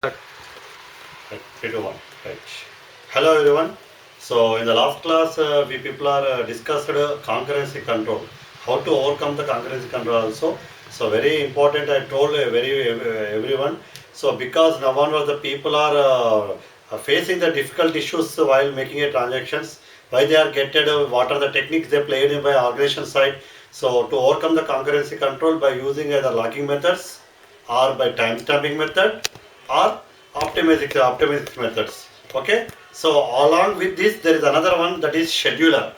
Right, 3 to 1. Right. Hello everyone. So in the last class, we people are discussed concurrency control. How to overcome the concurrency control also. So very important. I told everyone. So because now one of the people are facing the difficult issues while making a transactions. Why they are getting? What are the techniques they played in by organization side? So to overcome the concurrency control by using either locking methods or by timestamping method or optimistic methods. Okay. So along with this, there is another one, that is scheduler.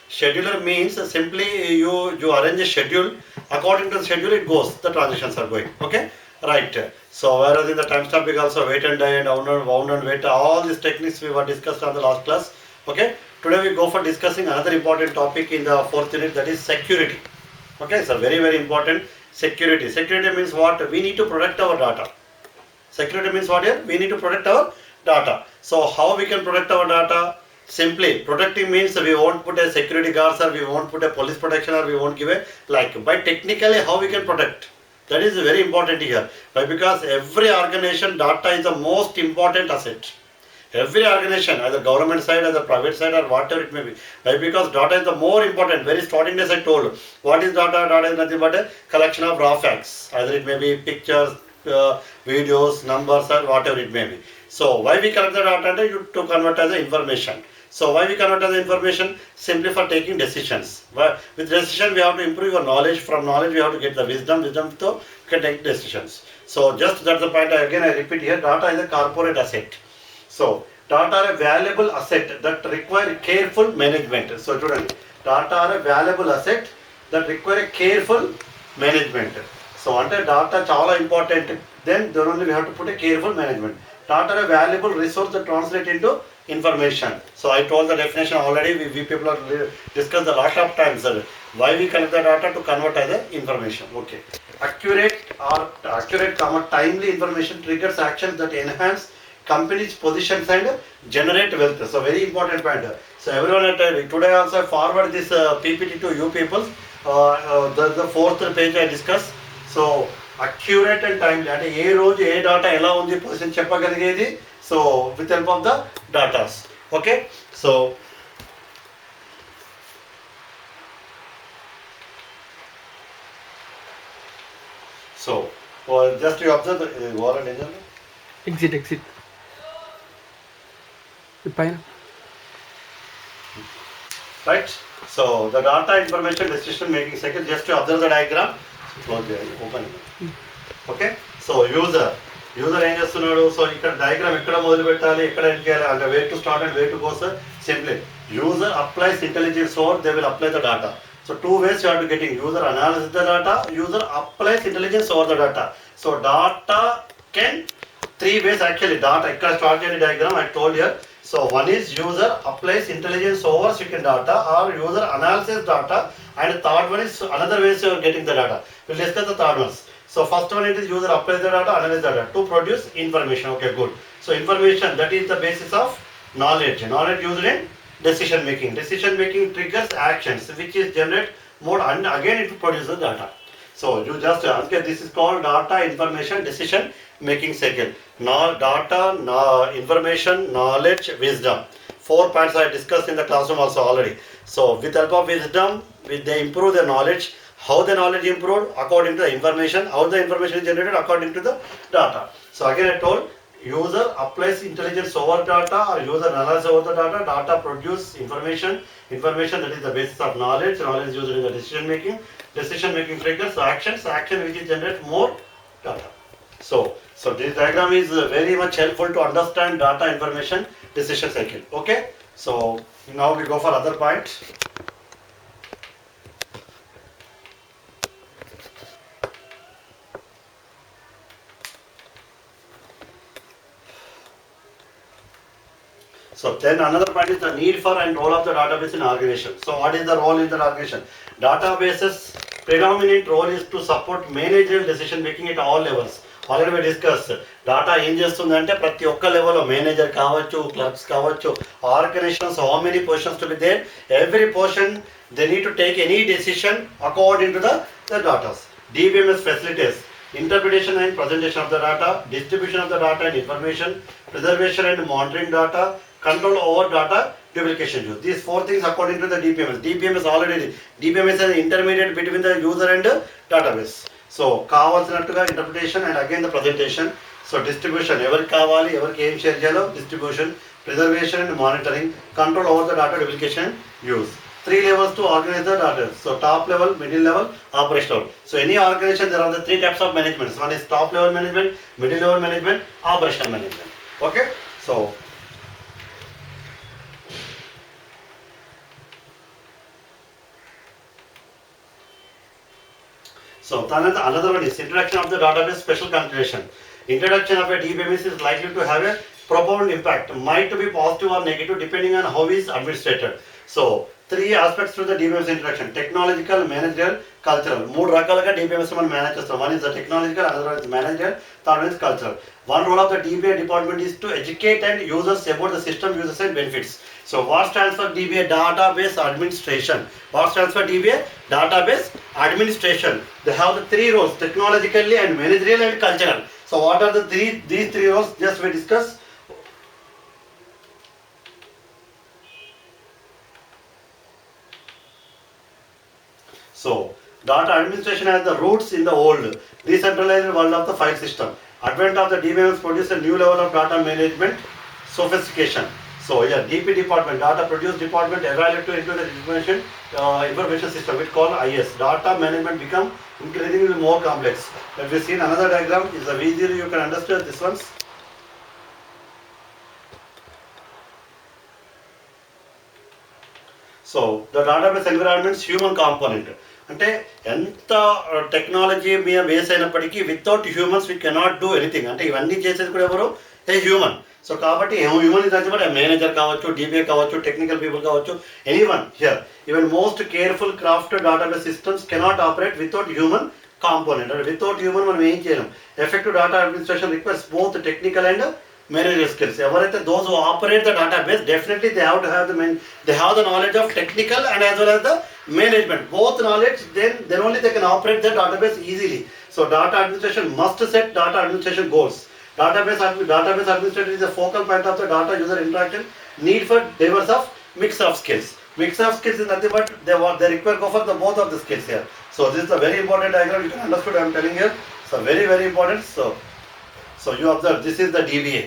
Scheduler means simply you arrange a schedule. According to the schedule, it goes. The transactions are going. Okay. Right. So whereas in the timestamping also wait and die and wound and wait, all these techniques we were discussed on the last class. Okay. Today we go for discussing another important topic in the fourth unit, that is security. Okay. So very important, security. Security means what? We need to protect our data. Security means what here? We need to protect our data. So how we can protect our data? Simply protecting means we won't put a security guards, or we won't put a police protection, or we won't give a, like, by technically how we can protect. That is very important here. Why? Because every organization data is the most important asset. Every organization, either government side, either private side, or whatever it may be. Why? Because data is the more important. Very starting as I told. What is data? Data is nothing but a collection of raw facts. Either it may be pictures, videos, numbers, or whatever it may be. So why we collect the data? To convert as information. So why we convert as information? Simply for taking decisions. With decision we have to improve your knowledge. From knowledge we have to get the wisdom. Wisdom to can take decisions. So just that's the point. Again I repeat here. Data is a corporate asset. So data are a valuable asset that require careful management. So children, data are a valuable asset that require careful management. So అంటే data చాలా important. Then only we have to put a careful management. Data are a valuable resource that translate into information. So I told the definition already. We people are discussed a lot of times why we collect the data to convert as a information. Okay. Accurate, timely information triggers actions that enhance company's positions and generate wealth. So very important point. So everyone today also I forward this PPT to you people. The fourth page I discussed. So accurate and timely, అంటే ఏ రోజు ఏ data ఎలా ఉంది position చెప్పగలిగేది. So with help of the datas. Okay. So so just you observe overall angel exit పైన right. So the data information decision making cycle, just you observe the diagram. Close చేయాలి, open. Okay. So user ఏం చేస్తున్నాడు? So ఇక్కడ diagram ఎక్కడ మొదలు పెట్టాలి, ఎక్కడ end చేయాలి, అంటే way to start and way to go. Sir simply user applies intelligence over they will apply the data. So two ways you are to getting user analysis the data, user applies intelligence over the data. So data can three ways actually. Data ఇక్కడ start చేయండి diagram I told here. So one is user applies intelligence over second data, or user analyzes data, and third one is another ways you are getting the data. We'll discuss the third ones. So first one it is user applies the data, analyze the data to produce information. Okay, good. So information, that is the basis of knowledge. Knowledge used in decision making. Decision making triggers actions which is generate more, and again it produces data. So you just okay, this is called data information decision making cycle. Now data, information, knowledge, wisdom. 4 points I discussed in the classroom also already. So with help of wisdom, they improve their knowledge. How the knowledge improved? According to the information. How the information is generated? According to the data. So again I told, user applies intelligence over data, or user analyzes over the data. Data produce information. Information, that is the basis of knowledge. Knowledge is used in the decision making. Decision making triggers actions. Action which is generate more data. So this diagram is very much helpful to understand data information decision cycle. Okay. So now we go for other points. So then another point is the need for and role of the database in organization. So what is the role in the organization? Databases predominant role is to support managerial decision making at all levels. Already మేము discuss. Data ఏం చేస్తుందంటే ప్రతి ఒక్క లెవెల్లో manager కావచ్చు, clerks కావచ్చు, organisations, how many positions to be there, every position they need to take any decision according to the datas. DBMS facilities interpretation and presentation of the data, distribution of the data and information, preservation and monitoring data, control over data duplication use. These four things according to the DBMS. DBMS is an intermediate between the user and database. So కావాల్సినట్టుగా interpretation and again the presentation. So distribution ఎవరికి కావాలి, ఎవరికి ఏం share చేయాలో distribution, preservation and monitoring, control over the data duplication use. 3 levels to organize the data. So top level, middle level, operational. So any organization there are the 3 types of management. One is top level management, middle level management, operational management. Okay. So another one is introduction of the database special consideration. Introduction of a DBMS is likely to have a profound impact, might be positive or negative depending on how it is administrated. So 3 aspects to the DBMS introduction: technological, managerial, cultural. 3 రకాలుగా DBMS మనం manage చేస్తాం. One is the technological, another one is managerial, third one is cultural. One role of the DBA department is to educate and users about the system uses and benefits. So what stands for DBA? Database administration. What stands for DBA? Database administration. They have the 3 roles: technologically and managerial and cultural. So what are these 3 roles? Just we discuss. So data administration has the roots in the old decentralized world of the file system. Advent of the DBMS produced a new level of data management sophistication. So yeah, DP department, data produce department, evaluate to into the information system, which called IS. Data management become increasingly more complex. Let me see another diagram. Is a easier you can understand this one. So the database environment's human component. అంటే ఎంత technology మీద base అయినప్పటికీ without humans we cannot do anything. అంటే ఇవన్నీ చేసేది కూడా ఎవరు? A human. So కాబట్టి హ్యూమన్ ఇస్ అంటే మేనేజర్ కావచ్చు, డీబీఏ కావచ్చు, టెక్నికల్ పీపుల్ కావచ్చు, anyone here. Even most careful craft database systems cannot operate without human component. అంటే వితౌట్ హ్యూమన్ మనం ఏం చేయలేం. Effective data administration requires both technical and managerial skills. ఎవరైతే those who operate the database, definitely they have to have the knowledge of technical and as well as the management, both knowledge. Then only they can operate the database easily. So data administration must set data administration goals. Database administration is the focal point of the data user interaction. Need for diverse of mix of skills. Mix of skills is nothing but they require go for the both of the skills here. So this is a very important diagram. You can understand I am telling here. So very very important. So you observe, this is the DBA.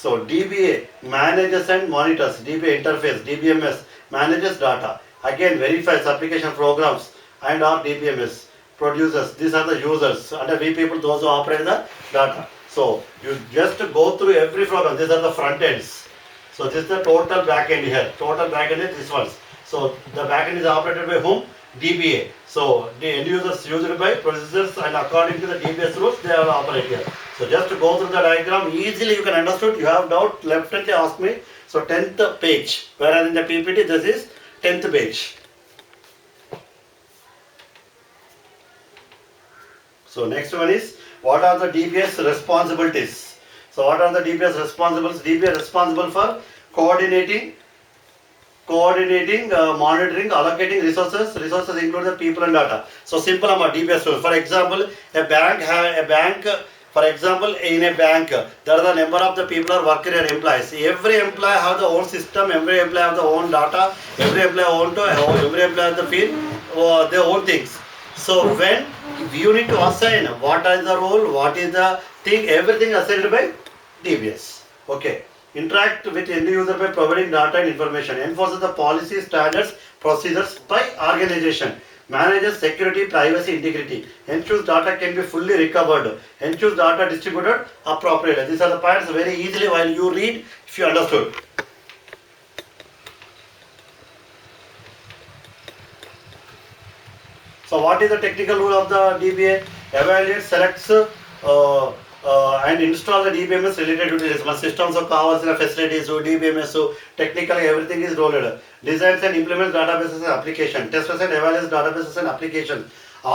So DBA manages and monitors. DBA interface, DBMS manages data. Again verifies application programs and our DBMS producers. These are the users. Under we people, those who operate the data. So you just go through every program. These are the front ends. So this is the total back end here. Total back end is this one. So the back end is operated by whom? DBA. So the end users used by processors and according to the DBS rules they will operate here. So just to go through the diagram easily you can understand. You have doubt, definitely ask me. So 10th page, whereas in the PPT this is 10th page. So next one is what are the DBS responsibilities. So what are the DBS responsibilities? DBS responsible for coordinating, monitoring, allocating resources. Resources include the people and data. So simple about DBS rules. For example, for example, in a bank, there are the number of the people are worker and employees. Every employee have their own system, every employee have their own data, every employee every employee have the field, their own things. So when you need to assign what is the role, what is the thing, everything assigned by DBS. Okay. Interact with end user by providing data and information. Enforces the policy, standards, procedures by organization. Manages security, privacy, integrity. Ensures data can be fully recovered. Ensures data distributed appropriately. These are the points very easily while you read if you understood. So what is the technical rule of the DBA? Evaluates, selects and install the DBMS related to this. మన systems of కావాల్సిన facilities, DBMS, technical everything is rolled. Designs and implements databases and application. Tests and evaluates databases and applications.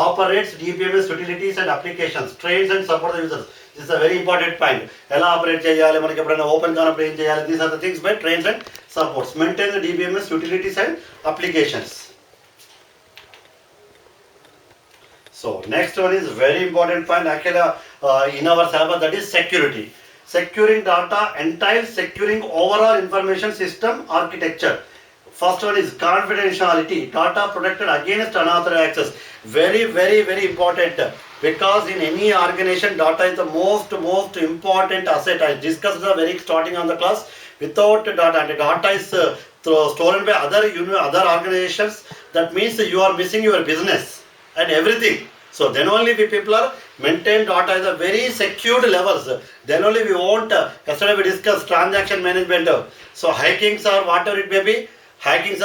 Operates DBMS utilities and applications. Trains and supports the users. This is a very important point. ఎలా operate చేయాలి, మనకి ఎప్పుడైనా open కానప్పుడు ఏం చేయాలి, these are the things by trains and supports. Maintain the DBMS utilities and applications. So next one is very important point actually in our syllabus, that is security. Securing data entails securing overall information system architecture. First one is confidentiality, data protected against unauthorized access. Very, very, very important, because in any organization data is the most important asset. I discussed the very starting on the class. Without data, and data is stolen by other organizations, that means you are missing your business and everything. So then only we people are maintain data at a very secured levels. Then only we won't. Yesterday we discussed transaction management. So hackings or whatever it may be, hiking.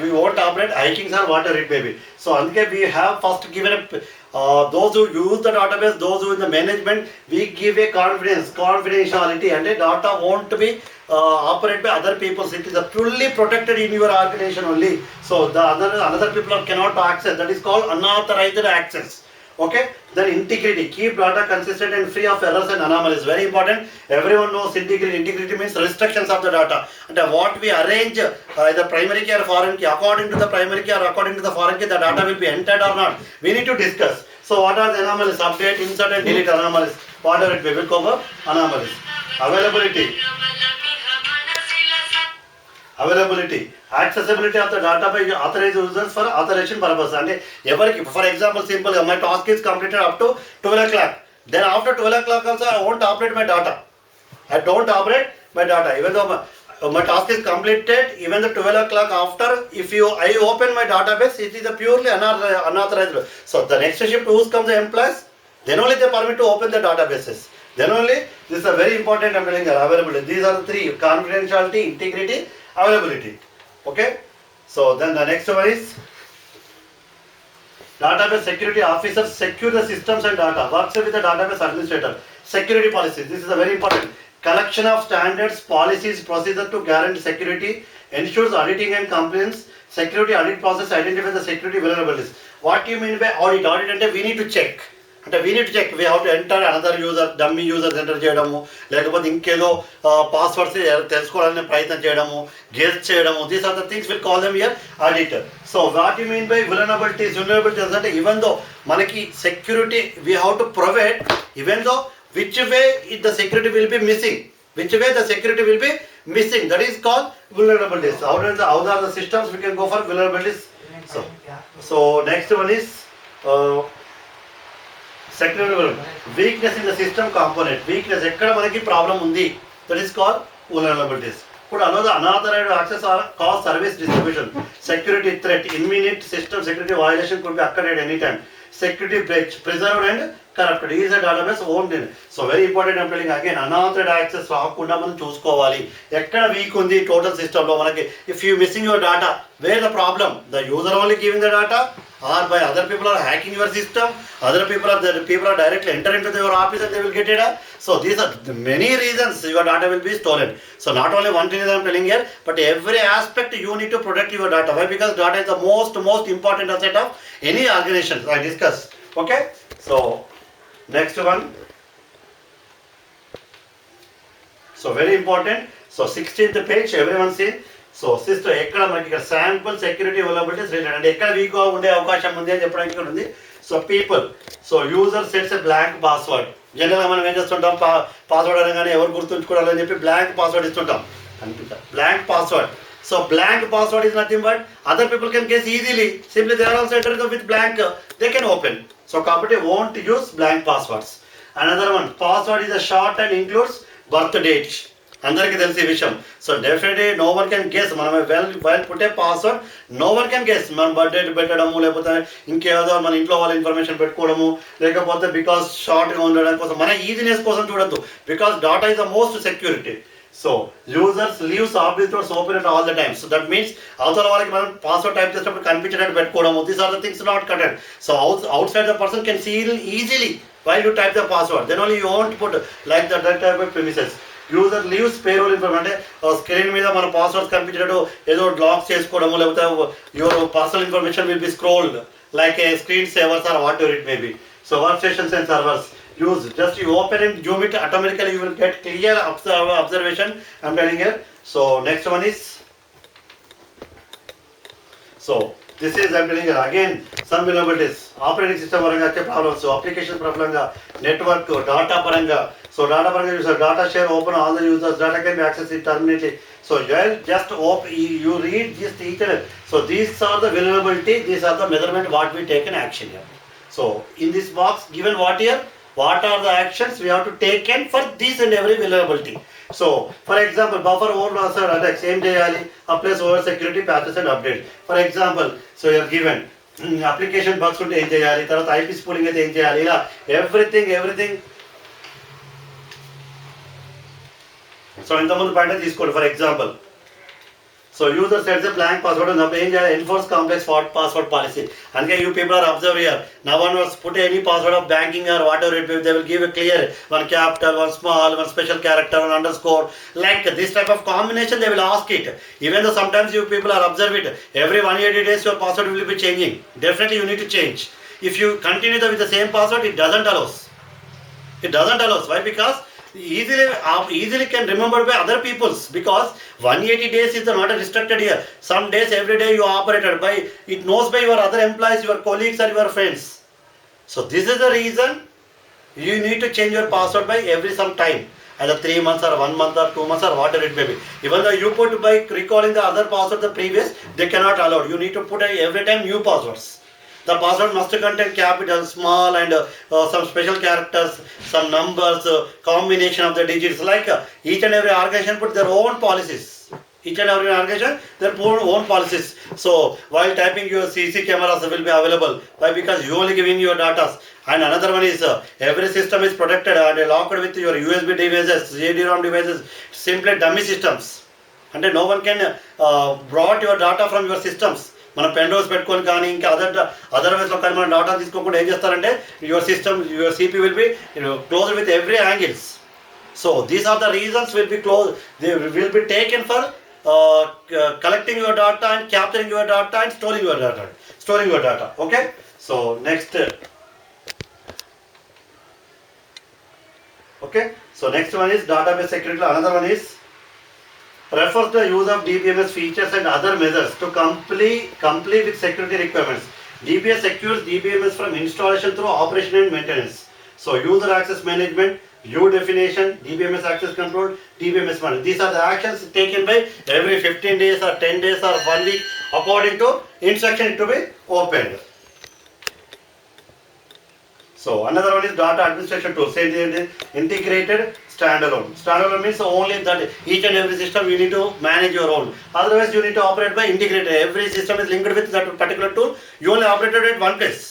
We won't operate hikings or whatever it may be. So అందుకే we have first given a those who use the database, those who in the management, we give a confidentiality, and a data won't be operated by other people. It is fully protected in your organization only. So the another people cannot access. That is called unauthorized access. Okay. Then integrity, keep data consistent and free of errors and anomalies. Very important. Everyone knows integrity. Integrity means restrictions of the data, and what we arrange either primary key or foreign key, according to the primary key or according to the foreign key, the data will be entered or not. We need to discuss. So what are the anomalies? Update, insert and delete anomalies. Whatever it, we will cover anomalies. Availability, accessibility of the data by authorized users for authorization purpose. And for example, simple, my task is completed up to 12 o'clock. Then after 12 o'clock also I won't operate my data. I don't operate my data. Even though my task is completed, even the 12 o'clock after, if I open my database, it is a purely unauthorized. So the next shift, who comes the employees, then only they permit to open the databases. Then only, this is a very important, I'm telling you, availability. These are the three: confidentiality, integrity, availability. Okay. So then the next one is database security officers secure the systems and data. Works with the database administrator. Security policies. This is a very important. Collection of standards, policies, procedure to guarantee security, ensures auditing and compliance. Security audit process identifies the security vulnerabilities. What do you mean by audit? Audit అంటే we need to check. అంటే we need to check. We have to enter another user, dummy users enter చేయడము, లేకపోతే ఇంకేదో passwords తెలుసుకోవాలనే ప్రయత్నం చేయడము, guess చేయడము. These are the things we'll call them here audit. So what you mean by vulnerabilities? Vulnerabilities అంటే even though మనకి security we have to provide, even though which way the security will be missing. That is called vulnerabilities. How are the systems we can go for vulnerabilities? So next one is security weakness in the system component. Weakness, ekkada manaki problem undi, that is called vulnerabilities. Could allow the unauthorized access or cause service distribution. Security threat, imminent system security violation could be occurred at any time. Security breach, preserved and corrupted. Is a database owned in. So very important, I'm telling again, unauthorized access రాకుండా మనం చూసుకోవాలి. ఎక్కడ week ఉంది total సిస్టంలో మనకి. If you missing your data, where the problem? The user only giving the data, or by other people are hacking your system, other people are directly enter into your office and they will get data. So these are the many reasons your data will be stolen. So not only one thing I'm telling here, but every aspect you need to protect your data. Why? Because data is the most important asset of any organization. I discussed. Okay. So next one. So very important. So 16th page, everyone see. So system ఎక్కడ మనకి ఇక్కడ sample security availabilities related అంటే ఎక్కడ వీక్గా ఉండే అవకాశం ఉంది అని చెప్పడానికి ఇక్కడ ఉంది. So people, so user sets blank password. జనరల్గా మనం ఏం చేస్తుంటాం, పాస్వర్డ్ అనగానే ఎవరు గుర్తుంచుకోవాలని చెప్పి బ్లాంక్ పాస్వర్డ్ ఇస్తుంటాం. అనిపిస్తా blank password. So blank password is nothing but other people can guess easily. Simply they are also entered with blank, they can open. So కాబట్టి won't use blank passwords. Another one, password is a short and includes birth date. అందరికీ తెలిసే విషయం. So definitely no one can guess. మనం while పుట్టే password no one can guess. మనం birth date పెట్టడము, లేకపోతే ఇంకేదో మన ఇంట్లో వాళ్ళ ఇన్ఫర్మేషన్ పెట్టుకోవడము, లేకపోతే బికాస్ షార్ట్గా ఉండడం కోసం, మన ఈజీనెస్ కోసం చూడద్దు. Because data is the most security. So users leaves objects open at all the time. So that means అవతల వాళ్ళకి మనం పాస్వర్డ్ టైప్ చేసినప్పుడు కనిపించేటట్టు పెట్టుకోవడము. These are the things not correct. So outside the person can see easily while you type the password. Then only you want put like that type of premises. User leaves payroll information అంటే screen మీద మన passwords కనిపించేటట్టు ఏదో lock చేసుకోవడము, లేకపోతే your personal information will be scrolled like a screen savers or whatever it may be. So work stations and servers use just you open and zoom it, automatically you will get clear observation. I'm telling you. So next one is So this is I'm telling you again some vulnerabilities. Operating system paranga problems, so application paranga, network, data paranga. So data paranga user data share open all the users, data can be accessed intermittently. So just you read this detail. So these are the vulnerability, these are the measurement what we take in action here. So in this box given what here? What are the actions we have to take in for this and every vulnerability? So, for example, buffer overloss or attacks, same day applies over security patches and updates. For example, so you are given application bugs ఉంటే ఏం చేయాలి, తర్వాత IP spooling అయితే ఏం చేయాలి, ఇలా everything. So ఇంతకుముందు point తీసుకోండి for example. So user sets a blank password and enforce complex password policy. And you people are observed here. No one was put any password of banking or whatever it will. They will give a clear one capital, one small, one special character, one underscore. Like this type of combination they will ask it. Even though sometimes you people are observed it. Every 180 days your password will be changing. Definitely you need to change. If you continue with the same password, it doesn't allow. It doesn't allow. Why? Because easily can remember by other people's, because 180 days is not restricted here. Some days every day you operated by, it knows by your other employees, your colleagues or your friends. So this is the reason you need to change your password by every some time, either 3 months or 1 month or 2 months or whatever it may be. Even though you put by recalling the other password the previous, they cannot allow. You need to put every time new passwords. The password must contain capital, small and some special characters, some numbers, combination of the digits. Like each and every organization put their own policies. Each and every organization their own policies. So while typing your CC cameras will be available. Why? Because you only giving your data. And another one is every system is protected and locked with your USB devices, CD-ROM devices, simply dummy systems. And no one can brought your data from your systems. మన pen drives పెట్టుకొని కానీ ఇంకా అదర్వైజ్లో కానీ మన data తీసుకోకుండా ఏం చేస్తారంటే your system your CP will be close with every angles. So these are the reasons will be close, they will be taken for collecting your data and capturing your data and storing your data. Okay, so next one is database security. Another one is refers to the use of DBMS features and other measures to complete with security requirements. DBS secures DBMS from installation through operation and maintenance. So user access management, view definition, DBMS access control, DBMS management. These are the actions taken by every 15 days or 10 days or 1 week according to instruction to be opened. So another one is data administration tool. Say integrated standalone. Standalone means only that each and every system you need to manage your own. Otherwise you need to operate by integrated. Every system is linked with that particular tool. You only operated at one place.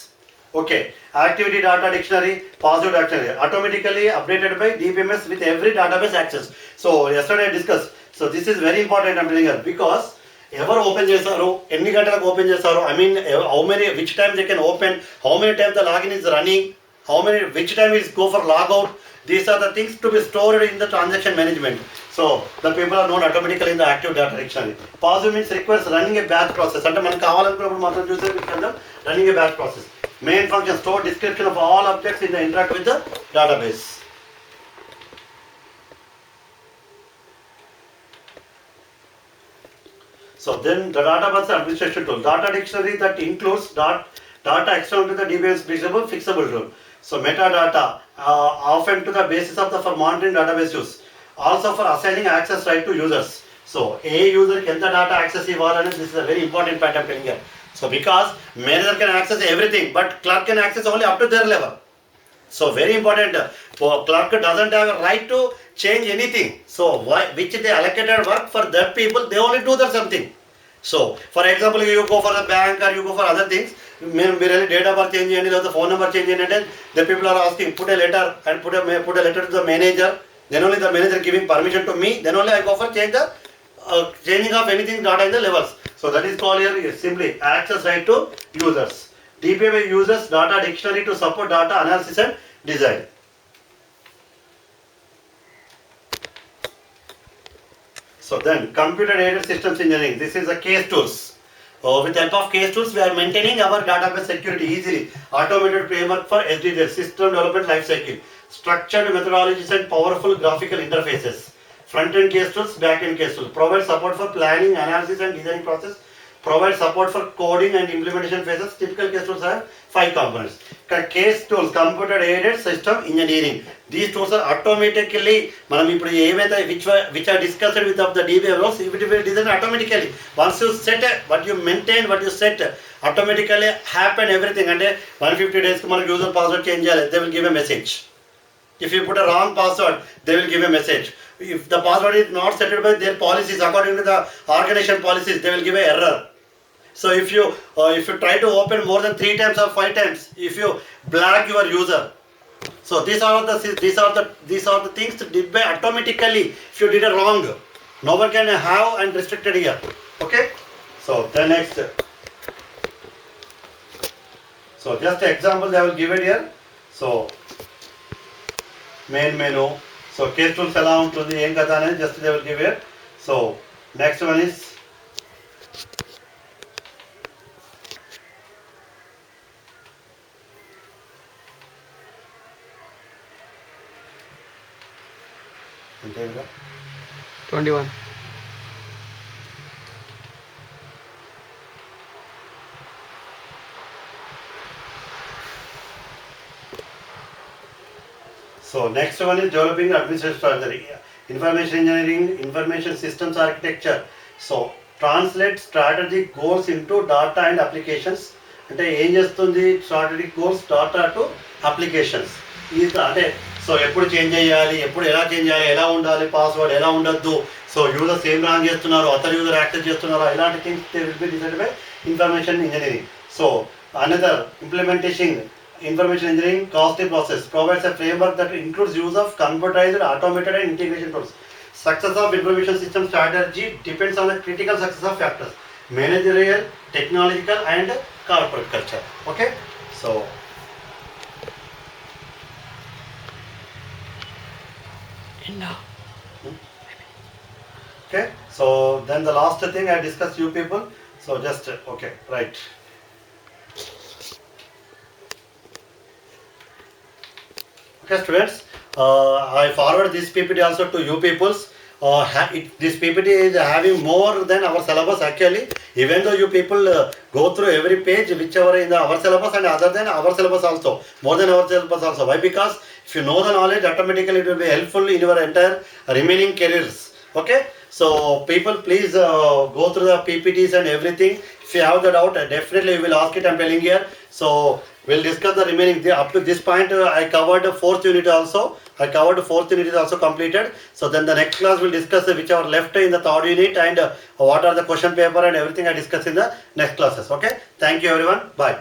Okay. Activity data dictionary, password dictionary, automatically updated by DBMS with every database access. So yesterday I discussed. So this is very important I'm telling you, because ఎవరు open చేశారు, ఎన్ని గంటలకు open చేశారు, I mean how many which time they can open, how many time the login is running, how many which time is go for logout. These are the things to be stored in the transaction management. So the people are known automatically in the active data dictionary. Positive means requires running a batch process. అంటే మనకు కావాలనుకున్నప్పుడు మాత్రం చూసే విధంగా running a batch process. Main function store description of all objects in the interact with the database. So then the database administration tool, data dictionary that includes data external to the DBMS fixable rule. So metadata often to the basis of the for monitoring database use, also for assigning access right to users. So a user can the data access ఇవ్వాలని, this is a very important point I'm telling here. So because manager can access everything but clerk can access only up to their level. So very important, clerk doesn't have a right to change anything. So which they allocated work for that people, they only do that something. So for example you go for the bank or you go for other things, మీరు వెళ్ళి date of birth change చేయండి లేదా phone number change చేయండి అంటే the people are asking put a letter and put a letter to the manager, then only the manager giving permission to me, then only I go for change the changing of anything data in the levels. So that is called here simply access right to users. DBMS uses data dictionary to support data analysis and design. So then computer aided systems engineering, this is a case tools. With the help of case tools we are maintaining our database security easily. Automated framework for SDL, system development life cycle, structured methodologies and powerful graphical interfaces. Front-end case tools, back-end case tools, provide support for planning, analysis and design process, provide support for coding and implementation phases. Typical case tools have 5 components. Case tools, computer aided system engineering. These tools are automatically మనం ఇప్పుడు ఏమైతే which are discussed with of the DBA roles, it will design automatically. Once you set what you maintain, what you set, automatically happen everything. అంటే 150 days కి మనకు user password change చేయాలి, they will give a message. If you put a wrong password, they will give a message. If the password is not set by their policies, according to the organization policies, they will give an error. So if you try to open more than 3 times or 5 times, if you black your user, so these are the things did by automatically. If you did a wrong, no one can have and restricted here. Okay. So the next. So just example I will give it here. So main menu. So case tools ఎలా ఉంటుంది ఏం కదా అనేది just they will give it. So next one is అంతేగా 21. So next one is developing administrative strategy, information engineering, information systems architecture. So translate strategic goals into data and applications. అంటే ఏం చేస్తుంది strategic goals data to applications. ఇది అంటే so ఎప్పుడు change చేయాలి, ఎప్పుడు ఎలా చేంజ్ చేయాలి, ఎలా ఉండాలి, పాస్వర్డ్ ఎలా ఉండొద్దు, సో యూజర్స్ ఏం రాంగ్ చేస్తున్నారు, అతర్ యూజర్ యాక్సెస్ చేస్తున్నారా, ఇలాంటి things they will be decided by information engineering. So another implementation information engineering costly process provides a framework that includes use of computerized, automated and integration tools. Success of information system strategy depends on the critical success of factors: managerial, technological and corporate culture. Okay, so okay, so then the last thing I discussed you people. So just okay, right. Okay students, I forward this PPT also to you peoples. This PPT is having more than our syllabus actually, even though you people go through every page whichever in the our syllabus and other than our syllabus also, more than our syllabus also. Why? Because if you know the knowledge, automatically it will be helpful in your entire remaining careers. Okay, so people please go through the PPTs and everything. If you have the doubt, definitely you will ask it. I'm telling here. So we'll discuss the remaining. Up to this point, I covered the 4th unit also. The 4th unit is also completed. So then the next class will discuss which are left in the 3rd unit and what are the question paper and everything I discuss in the next classes. Okay. Thank you everyone. Bye.